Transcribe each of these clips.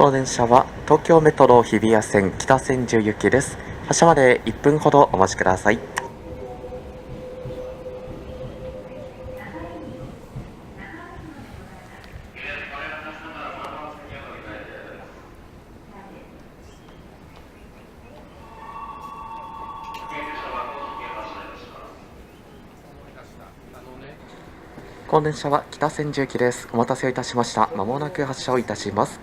この電車は東京メトロ日比谷線北千住行きです。発車まで1分ほどお待ちください。この電車は北千住行きです。お待たせいたしました。まもなく発車をいたします。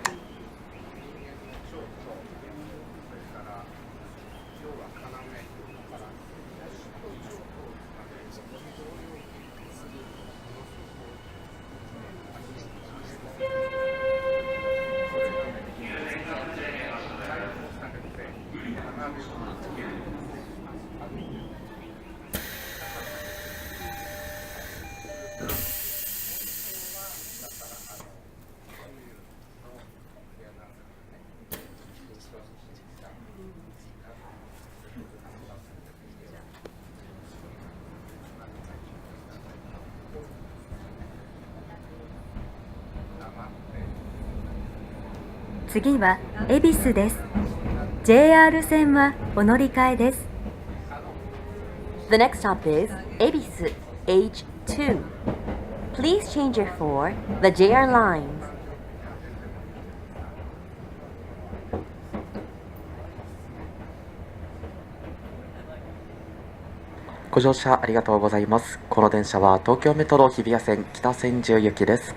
次は恵比寿です。JR 線はお乗り換えです。The next stop is Ebisu H2. Please change it for the JR lines. ご乗車ありがとうございます。この電車は東京メトロ日比谷線北千住行きです。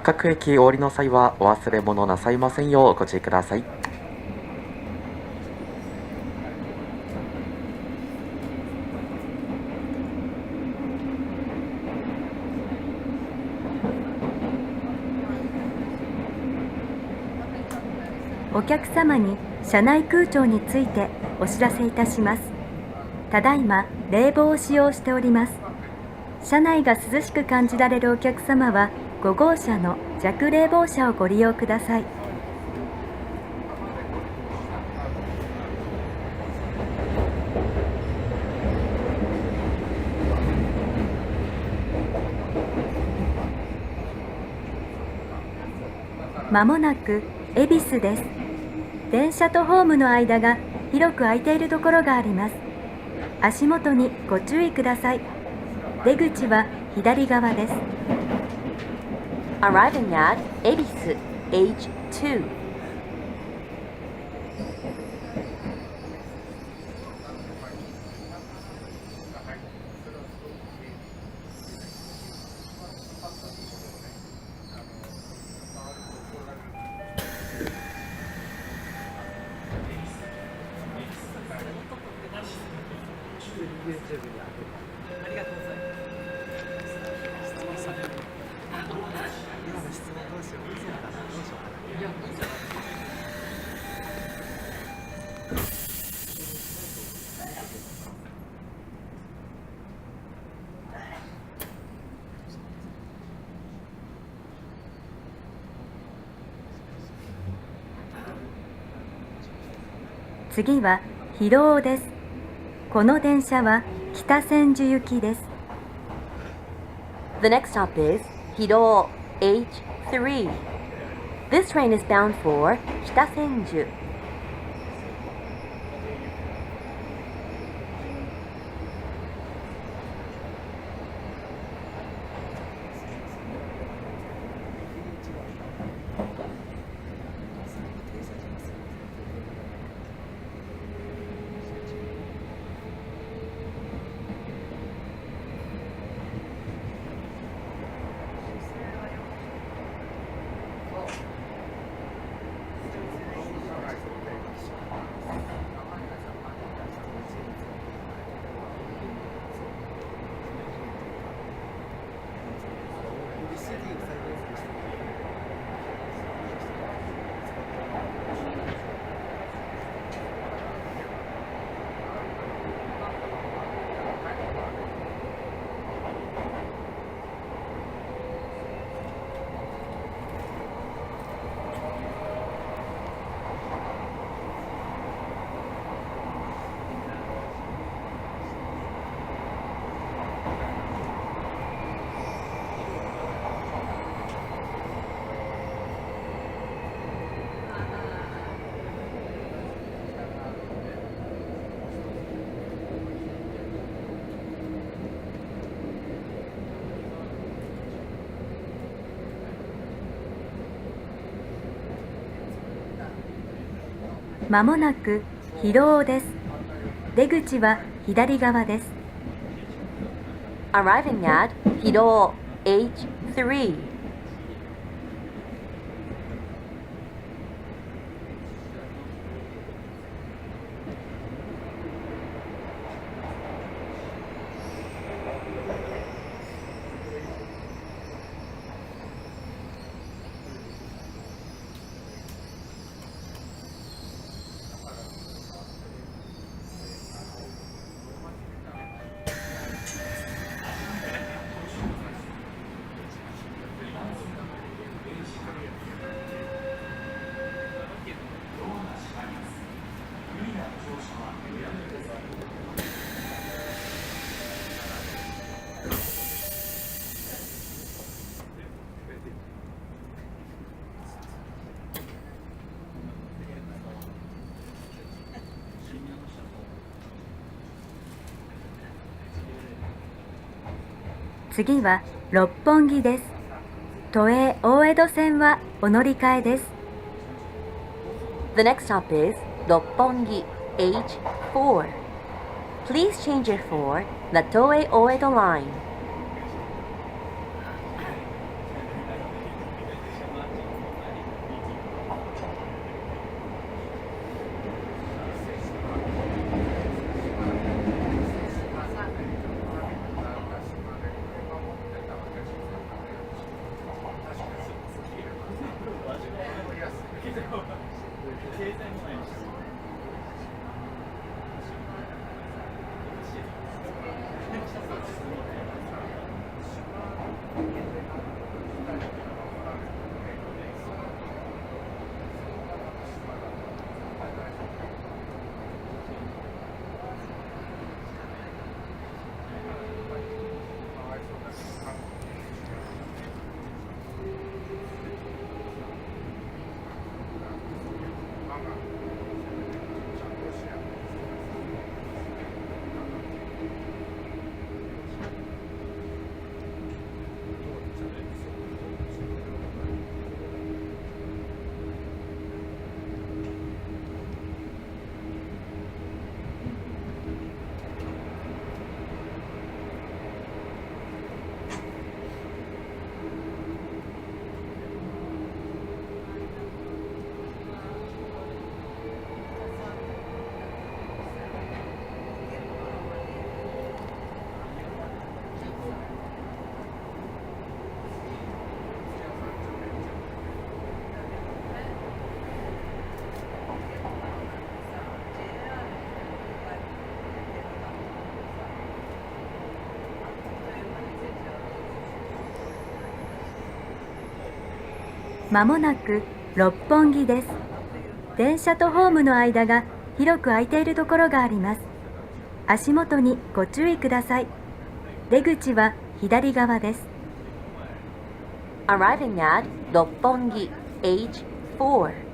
各駅お降りの際はお忘れ物なさいませんようご注意ください。お客様に車内空調についてお知らせいたします。ただいま冷房を使用しております。車内が涼しく感じられるお客様は5号車の弱冷房車をご利用ください。まもなく恵比寿です。電車とホームの間が広く空いているところがあります。足元にご注意ください。出口は左側です。Arriving at Ebisu H2.次は広尾です。この電車は北千住行きです。The next stop is Hiro H3. This train is bound for Kitasenju. 「まもなく広尾です。出口は左側です。Arriving at Hiro H3. 次は六本木です。都営大江戸線はお乗り換えです。The next stop is Roppongi H4. Please change it for the Toei Oedo line. まもなく六本木です。電車とホームの間が広く空いているところがあります。足元にご注意ください。出口は左側です。Arriving at Roppongi H4.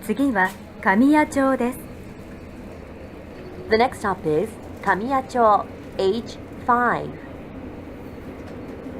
次は神谷町です。The next stop is Kamiyacho H5. ま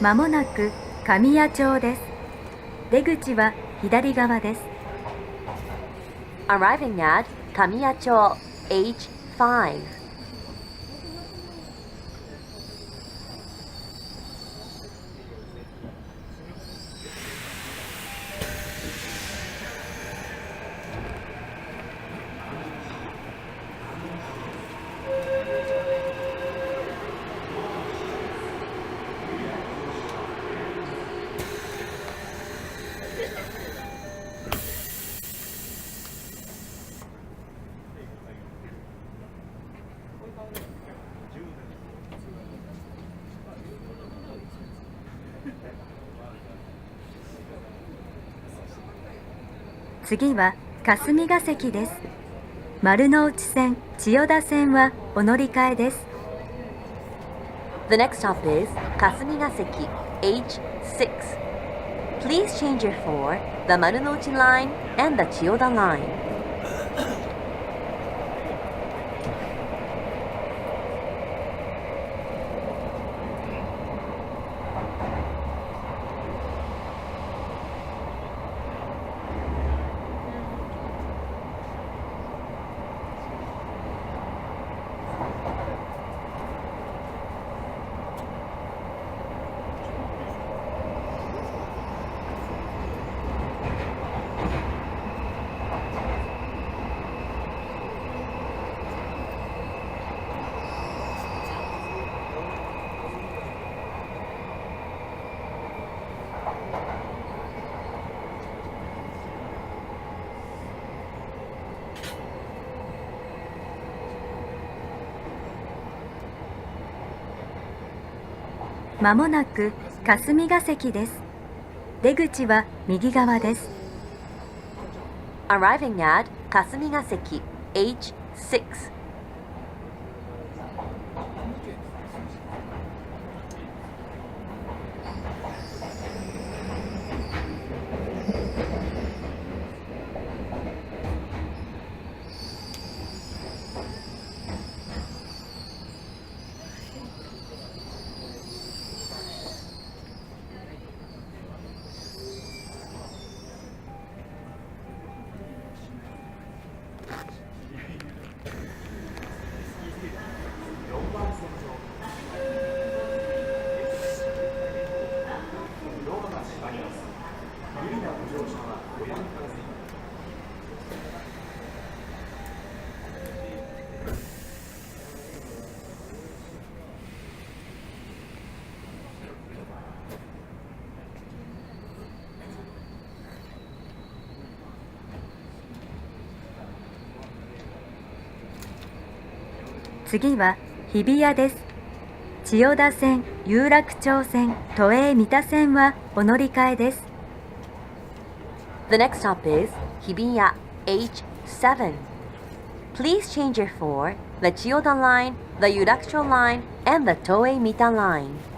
まもなく神谷町です。出口は左側です。Arriving at Kamiyacho H5. 次は霞ヶ関です。丸ノ内線、千代田線はお乗り換えです。The next stop is Kasumigaseki H6. Please change your for the Marunouchi line and the Chiyoda line. まもなく霞ヶ関です。出口は右側です。Arriving at Kasumigaseki H6. 次は日比谷です。千代田線、有楽町線、都営三田線はお乗り換えです。The next stop is Hibiya H7. Please change your for the Chiyoda line, the Yurakucho line, and the Toei Mita line.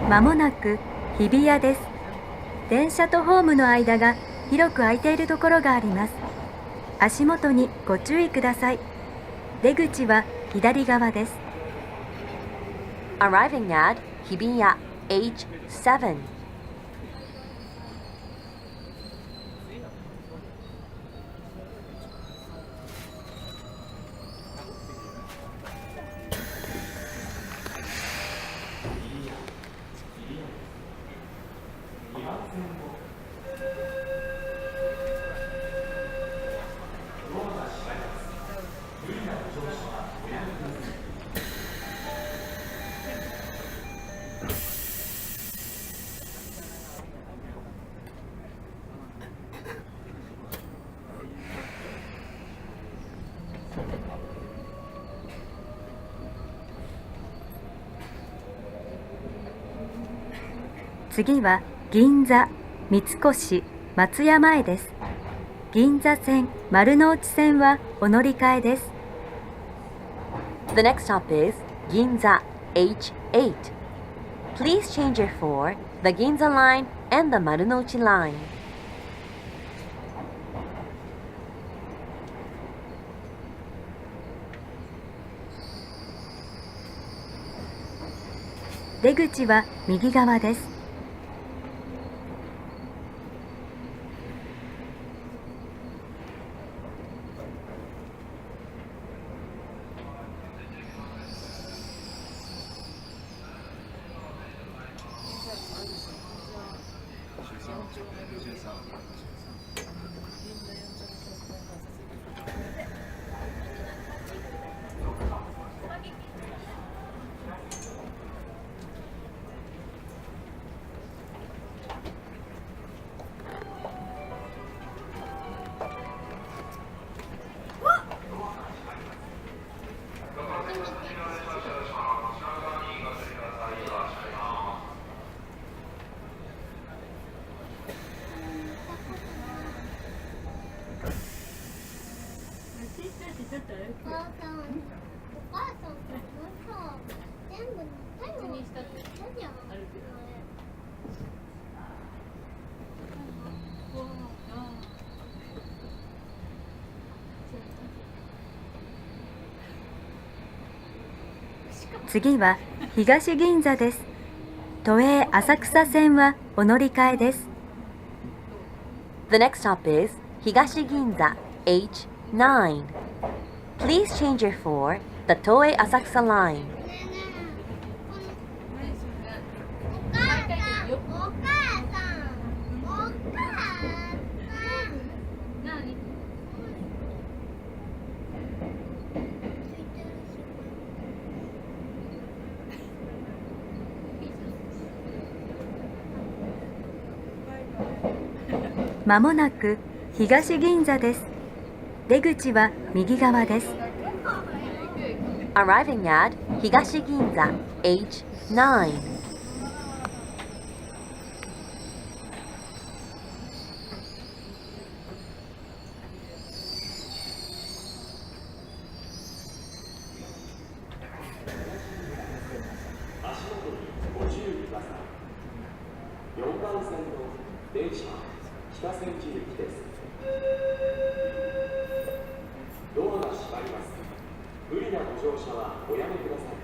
まもなく日比谷です。電車とホームの間が広く空いているところがあります。足元にご注意ください。出口は左側です。Arriving at Hibiya H7. 「次は銀座、三越、松山へです。銀座線、丸ノ内線はお乗り換えです。The next stop is Ginza H8. Please change your for the Ginza line and the Marunouchi line. 出口は右側です。お母さんとさ、全部何にしたって何やあるけどね。次は東銀座です。都営浅草線はお乗り換えです。The next stop is Higashi Ginza H9. Please change your for the Toei Asakusa line. お母さん、お母さん、お母さん。何？まもなく東銀座です。出口は右側です。Arriving at Higashi Ginza H9. 4番線の電車北千住行きです。ドアが閉まります。無理なご乗車はおやめください。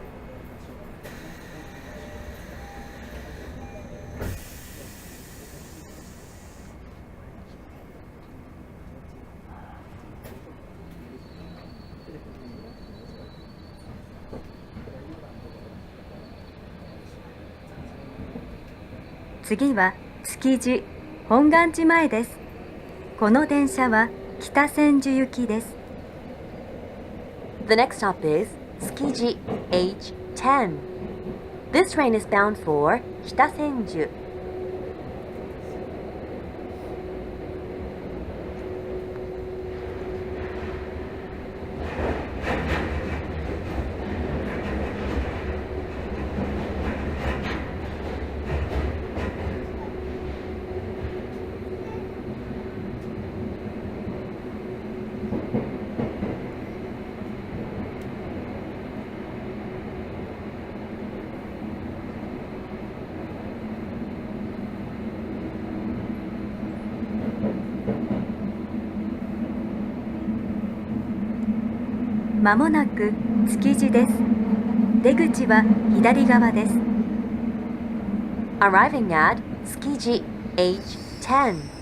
次は築地、本願寺前です。この電車は北千住行きです。The next stop is Tsukiji H10. This train is bound for Kitasenju. まもなく築地です。出口は左側です。Arriving at Tsukiji H10. 「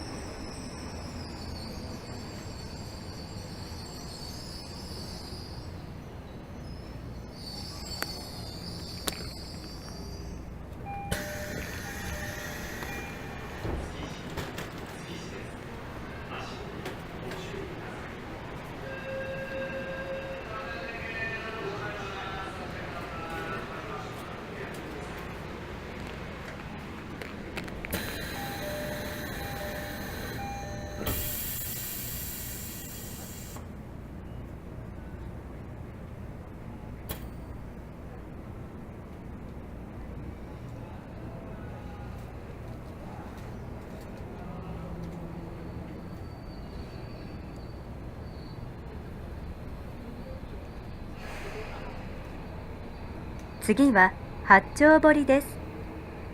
次は八丁堀です。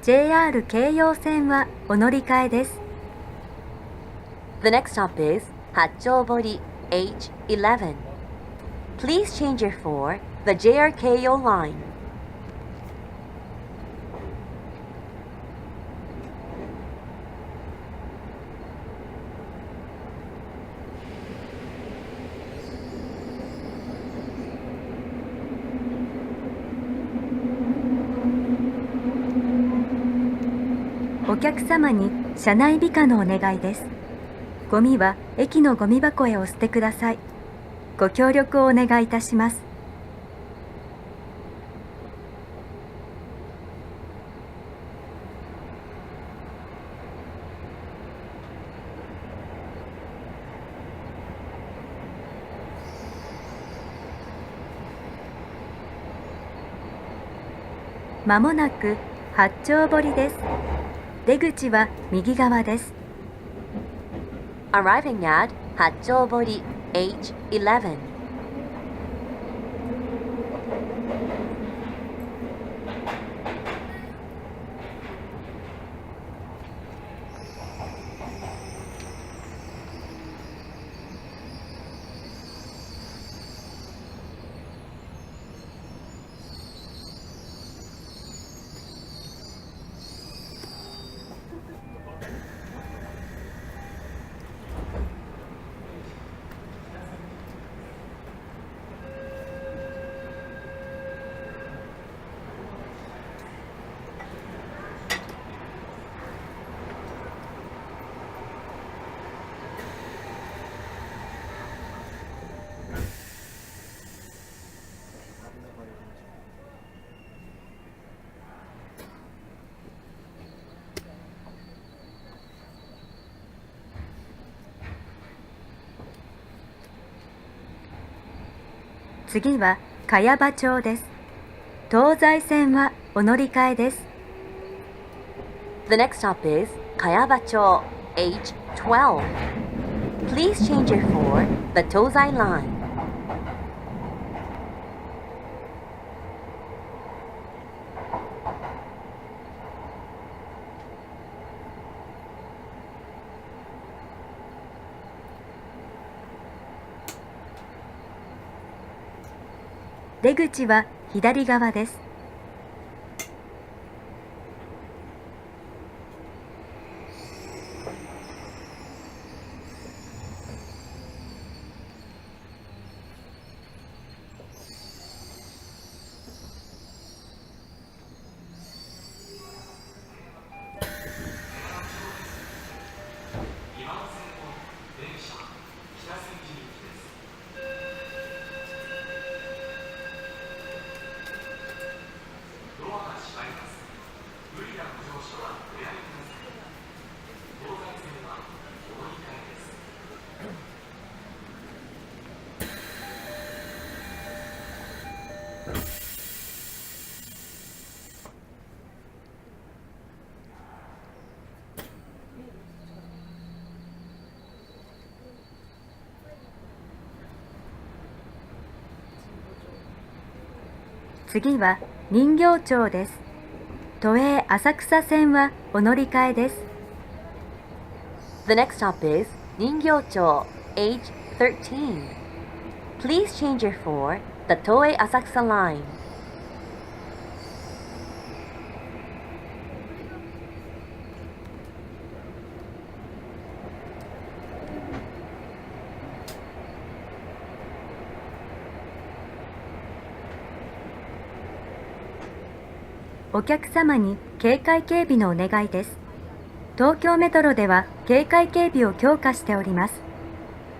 JR 京葉線はお乗り換えです。The next stop is Hachobori H11. Please change your for the JR Keio line. お客様に車内美化のお願いです。ゴミは駅のゴミ箱へお捨てください。ご協力をお願いいたします。まもなく八丁堀です。出口は右側です。Arriving at Hachobori H11. 次は茅場町です。東西線はお乗り換えです。The next stop is Kayabacho H12. Please change your for the Tozai line. 出口は左側です。次は人形町です。都営浅草線はお乗り換えです。The next stop is Ningyocho H13. Please change your for the Toei Asakusa line. お客様に警戒警備のお願いです。東京メトロでは警戒警備を強化しております。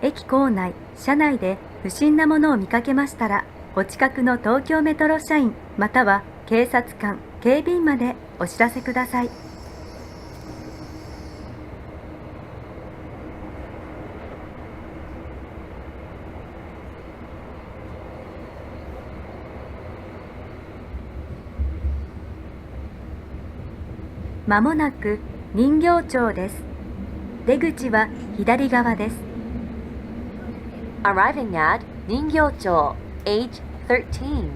駅構内、車内で不審なものを見かけましたら、お近くの東京メトロ社員または警察官、警備員までお知らせください。まもなく人形町です。出口は左側です。Arriving at Ningyocho H13.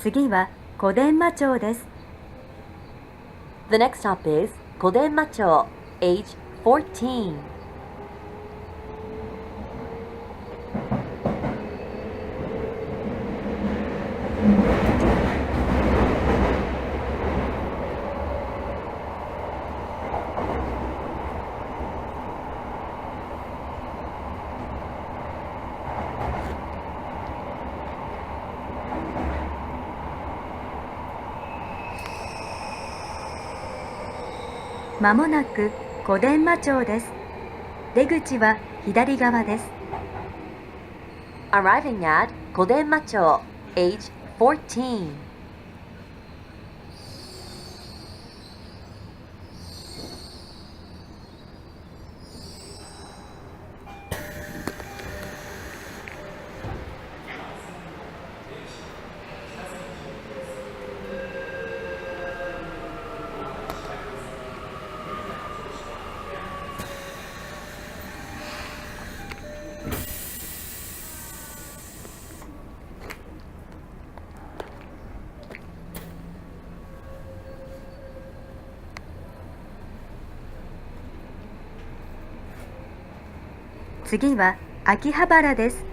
次は小伝馬町です。The next stop is Kodenmacho, age 14. まもなく小伝馬町です。出口は左側です。Arriving at Kodenmacho, age 14. 次は秋葉原です。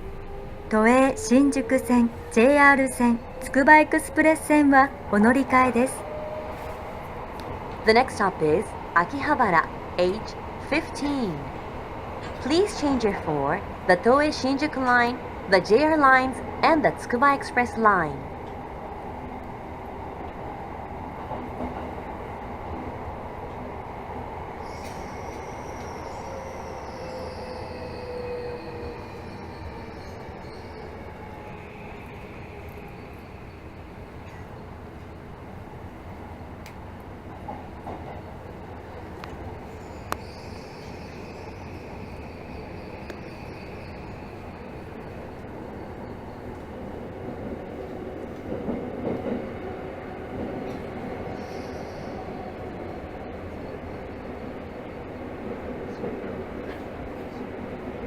都営新宿線、JR 線、つくばエクスプレス線はお乗り換えです。The next stop is Akihabara, age 15. Please change your for the Toei Shinjuku line, the JR lines, and the Tsukuba Express line.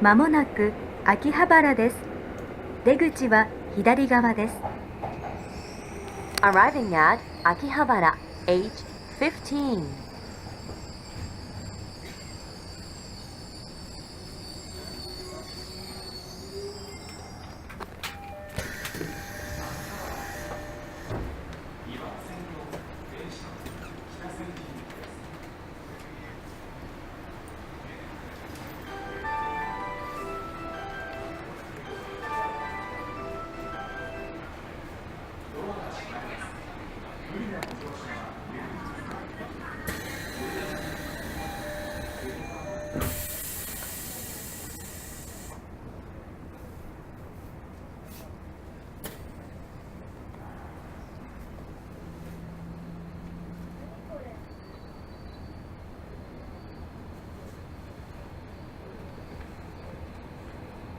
まもなく秋葉原です。出口は左側です。Arriving at Akihabara, age 15.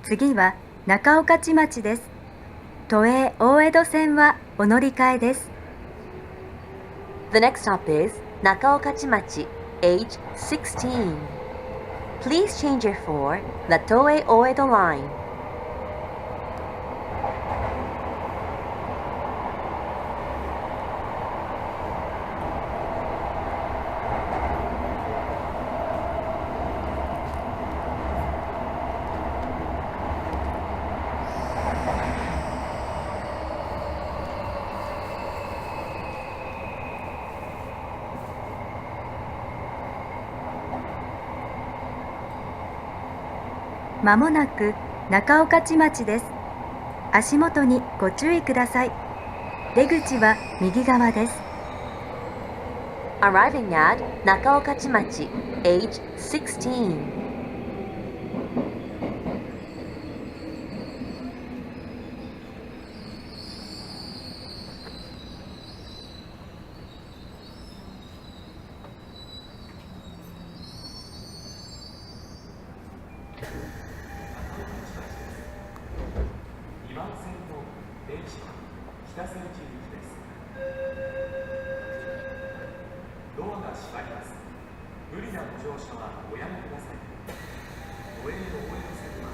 次は中御徒町です。都営大江戸線はお乗り換えです。The next stop is Nakaokachimachi, age 16. Please change your for the Toei Oedo line. まもなく中御徒町です。足元にご注意ください。出口は右側です。Arriving at Nakaokachimachi, age 16. 2番線の電車北千住行きです。ドアが閉まります。無理なご乗車はおやめください。都営大江戸線は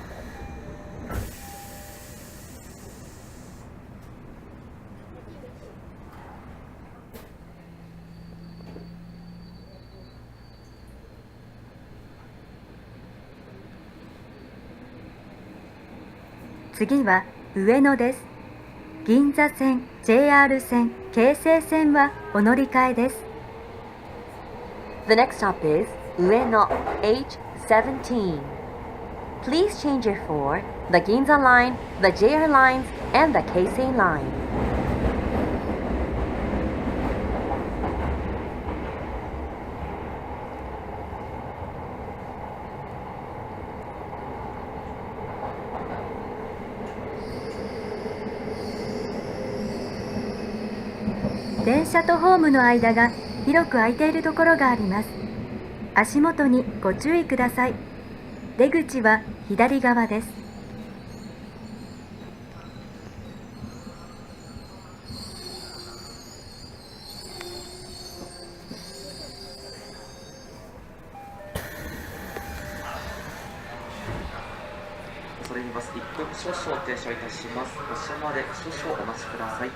次は上野です。銀座線、JR 線、京成線はお乗り換えです。The next stop is Ueno H17. Please change your for the Ginza line, the JR lines, and the Keisei line. 電車とホームの間が広く空いているところがあります。足元にご注意ください。出口は左側です。それにバス1分少々停車いたします。発車まで少々お待ちください。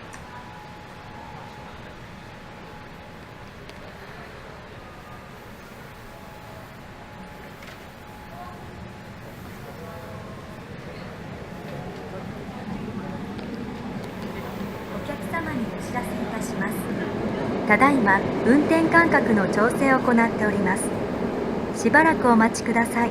お客様にお知らせいたします。ただいま運転間隔の調整を行っております。しばらくお待ちください。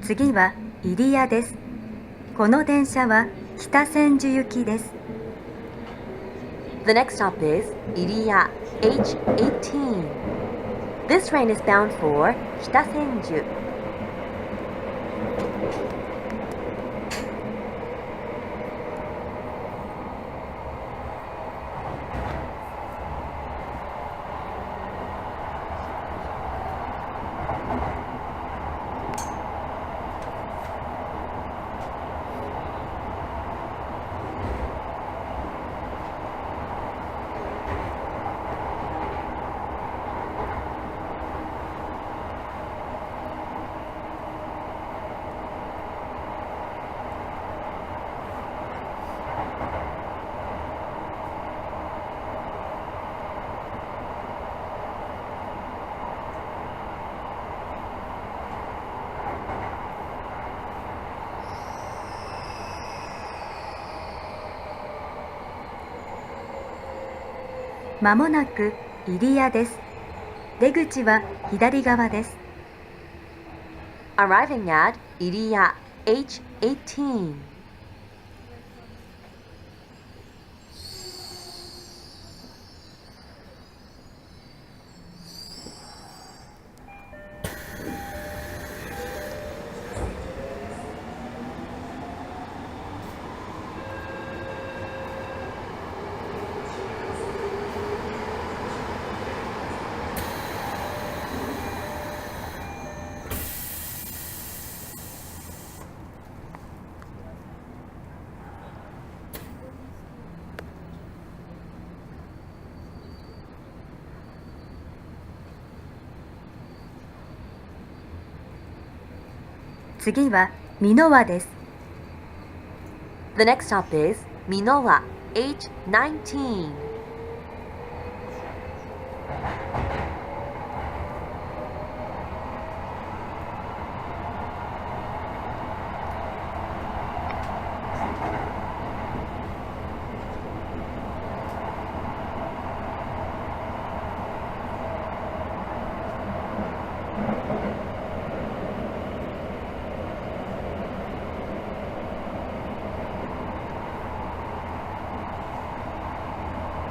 次は入谷です。この電車は北千住行きです。The next stop is Iriya H18. This train is bound for Kitasenju. まもなく入谷です。出口は左側です。Arriving at Iriya H18. 次は美濃和です。The next stop is Minowa H19. お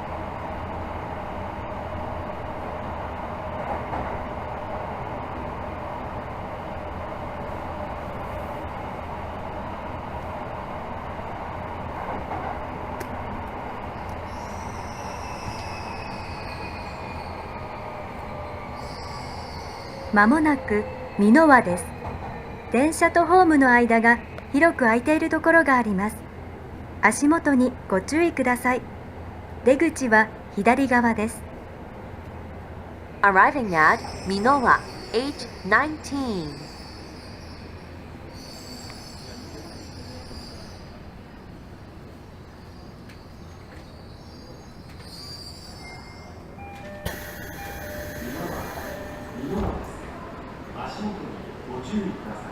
まもなく美濃輪です。電車とホームの間が広く空いているところがあります。足元にご注意ください。出口は左側です。Arriving at Minowa, H19. 足元にご注意ください。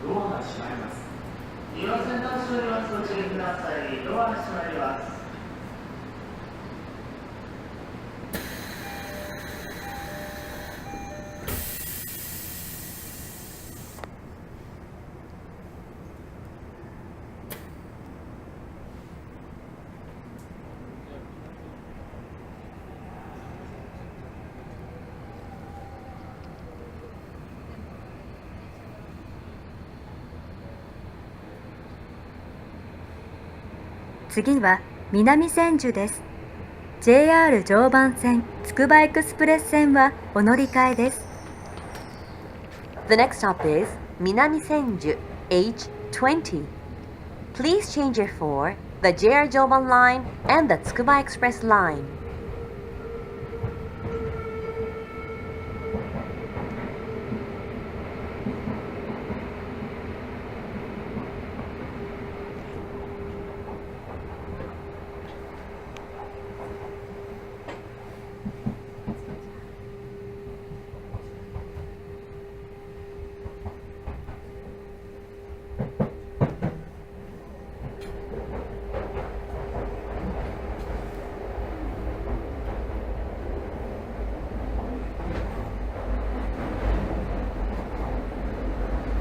ドアが閉まります。2番線としております。ご注意ください。ドアが閉まります。次は南千住です。JR 常磐線つくばエクスプレス線はお乗り換えです。The next stop is Minami Senju, H20. Please change your for the JR Joban line and the Tsukuba Express line.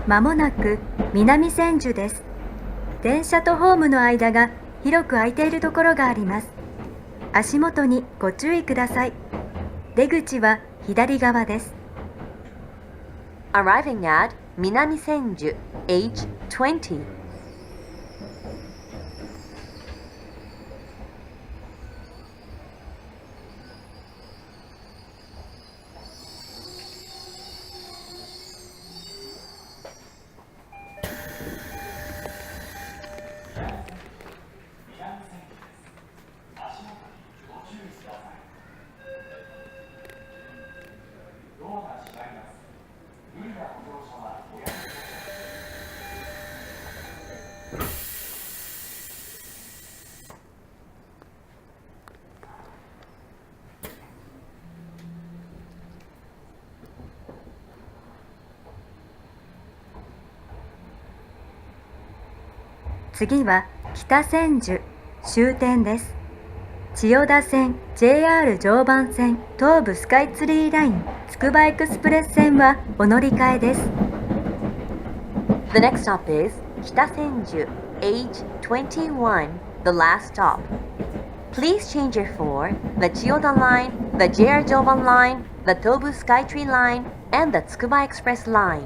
まもなく南千住です。電車とホームの間が広く空いているところがあります。足元にご注意ください。出口は左側です。Arriving at Minami Senju, H20. 次は北千住終点です。千代田線 JR 常磐線東武スカイツリーラインつくばエクスプレス線はお乗り換えです。The next stop is Kitasenju, H21, the last stop. Please change your for the Chiyoda line, the JR Joban line, the Tobu Skytree line, and the Tsukuba Express line.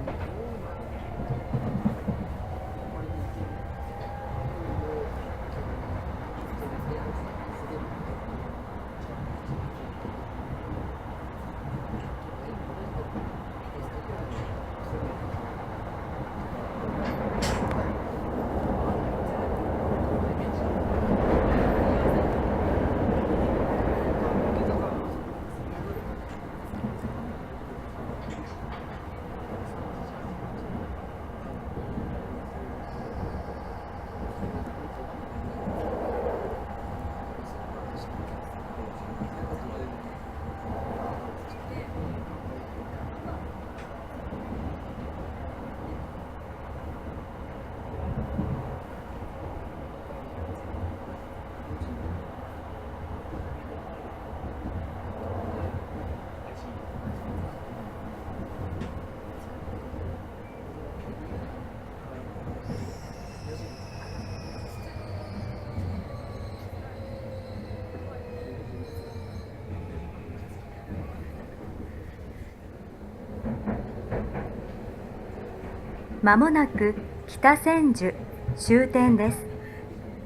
まもなく北千住終点です。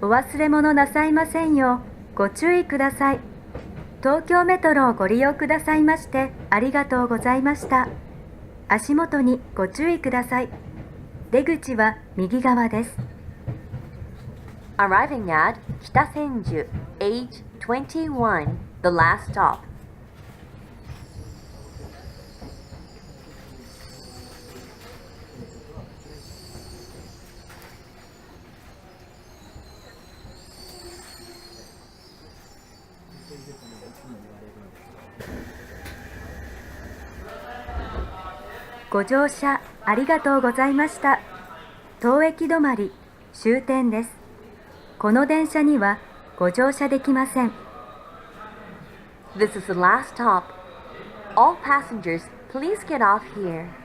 お忘れ物なさいませんようご注意ください。東京メトロをご利用くださいましてありがとうございました。足元にご注意ください。出口は右側です。Arriving at Kitasenju, H21, the last stop. ご乗車ありがとうございました。当駅止まり終点です。この電車にはご乗車できません。This is the last stop. All passengers, please get off here.